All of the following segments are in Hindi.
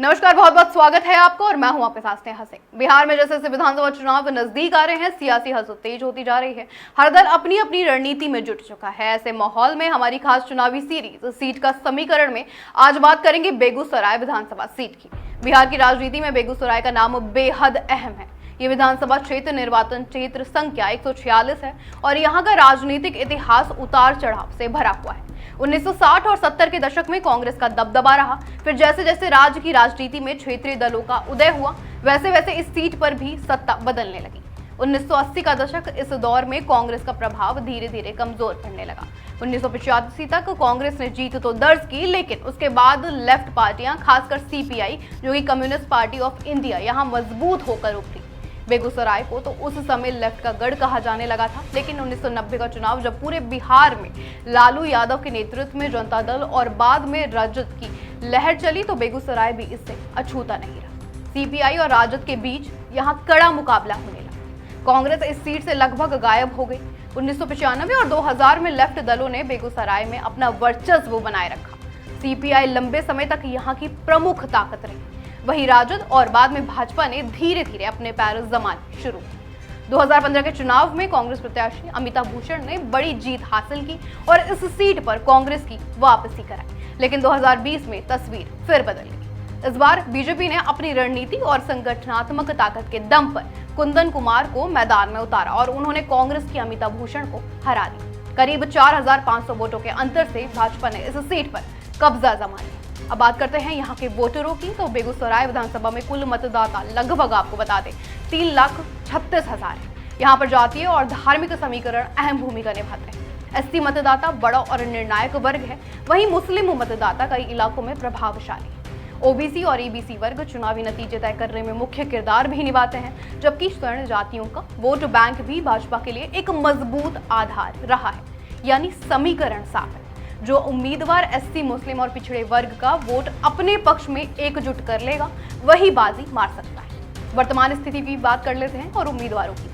नमस्कार, बहुत बहुत स्वागत है आपको और मैं हूं आपके साथ स्नेहा सिंह। बिहार में जैसे जैसे विधानसभा चुनाव नजदीक आ रहे हैं, सियासी हलचल तेज होती जा रही है। हर दल अपनी अपनी रणनीति में जुट चुका है। ऐसे माहौल में हमारी खास चुनावी सीरीज सीट का समीकरण में आज बात करेंगे बेगूसराय विधानसभा सीट की। बिहार की राजनीति में बेगूसराय का नाम बेहद अहम है। ये विधानसभा क्षेत्र निर्वाचन क्षेत्र संख्या 146 है और यहाँ का राजनीतिक इतिहास उतार चढ़ाव से भरा हुआ है। 1960 और 70 के दशक में कांग्रेस का दबदबा रहा। फिर जैसे जैसे राज्य की राजनीति में क्षेत्रीय दलों का उदय हुआ, वैसे वैसे इस सीट पर भी सत्ता बदलने लगी। 1980 का दशक, इस दौर में कांग्रेस का प्रभाव धीरे धीरे कमजोर पड़ने लगा। 1985 तक कांग्रेस ने जीत तो दर्ज की, लेकिन उसके बाद लेफ्ट पार्टियां, खासकर सीपीआई जो कि कम्युनिस्ट पार्टी ऑफ इंडिया, यहाँ मजबूत होकर उभरी। बेगूसराय को तो उस समय लेफ्ट का गढ़ कहा जाने लगा था, लेकिन 1990 का चुनाव जब पूरे बिहार में लालू यादव के नेतृत्व में जनता दल और बाद में राजद की लहर चली, तो बेगूसराय भी इससे अछूता नहीं रहा। सीपीआई और राजद के बीच यहां कड़ा मुकाबला होने लगा। कांग्रेस इस सीट से लगभग गायब हो गई। 1995 और 2000 में लेफ्ट दलों ने बेगूसराय में अपना वर्चस्व बनाए रखा। सीपीआई लंबे समय तक यहाँ की प्रमुख ताकत रही। वही राजद और बाद में भाजपा ने धीरे धीरे अपने पैर जमाने शुरू किए। 2015 के चुनाव में कांग्रेस प्रत्याशी अमिता भूषण ने बड़ी जीत हासिल की और इस सीट पर कांग्रेस की वापसी कराई। लेकिन 2020 में तस्वीर फिर बदल गई। इस बार बीजेपी ने अपनी रणनीति और संगठनात्मक ताकत के दम पर कुंदन कुमार को मैदान में उतारा और उन्होंने कांग्रेस की अमिता भूषण को हरा दिया। करीब 4500 वोटों के अंतर से भाजपा ने इस सीट पर कब्जा जमा लिया। अब बात करते हैं यहाँ के वोटरों की, तो बेगूसराय विधानसभा में कुल मतदाता लगभग, आपको बता दें, 3,36,000 है। यहाँ पर जातीय और धार्मिक समीकरण अहम भूमिका निभाते हैं। एसटी मतदाता बड़ा और निर्णायक वर्ग है, वहीं मुस्लिम मतदाता कई इलाकों में प्रभावशाली है। ओबीसी और ईबीसी वर्ग चुनावी नतीजे तय करने में मुख्य किरदार भी निभाते हैं, जबकि स्वर्ण जातियों का वोट बैंक भी भाजपा के लिए एक मजबूत आधार रहा है। यानी समीकरण साफ है, जो उम्मीदवार एससी, मुस्लिम और पिछड़े वर्ग का वोट अपने पक्ष में एकजुट कर लेगा, वही बाजी मार सकता है। वर्तमान स्थिति की बात कर लेते हैं और उम्मीदवारों की।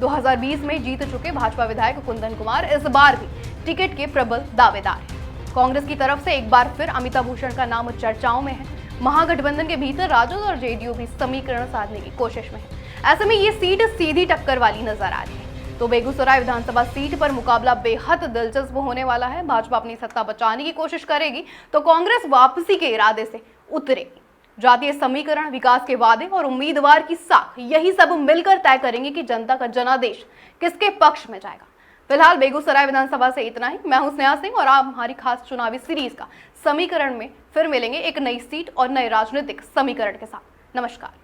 2020 में जीत चुके भाजपा विधायक कुंदन कुमार इस बार भी टिकट के प्रबल दावेदार हैं। कांग्रेस की तरफ से एक बार फिर अमिता भूषण का नाम चर्चाओं में है। महागठबंधन के भीतर राजद और जेडीयू भी समीकरण साधने की कोशिश में है। ऐसे में ये सीट सीधी टक्कर वाली नजर आ रही है। तो बेगूसराय विधानसभा सीट पर मुकाबला बेहद दिलचस्प होने वाला है। भाजपा अपनी सत्ता बचाने की कोशिश करेगी तो कांग्रेस वापसी के इरादे से उतरेगी। जातीय समीकरण, विकास के वादे और उम्मीदवार की साख, यही सब मिलकर तय करेंगे कि जनता का जनादेश किसके पक्ष में जाएगा। फिलहाल बेगूसराय विधानसभा से इतना ही। मैं हूं स्नेहा सिंह और आप हमारी खास चुनावी सीरीज का समीकरण में फिर मिलेंगे एक नई सीट और नए राजनीतिक समीकरण के साथ। नमस्कार।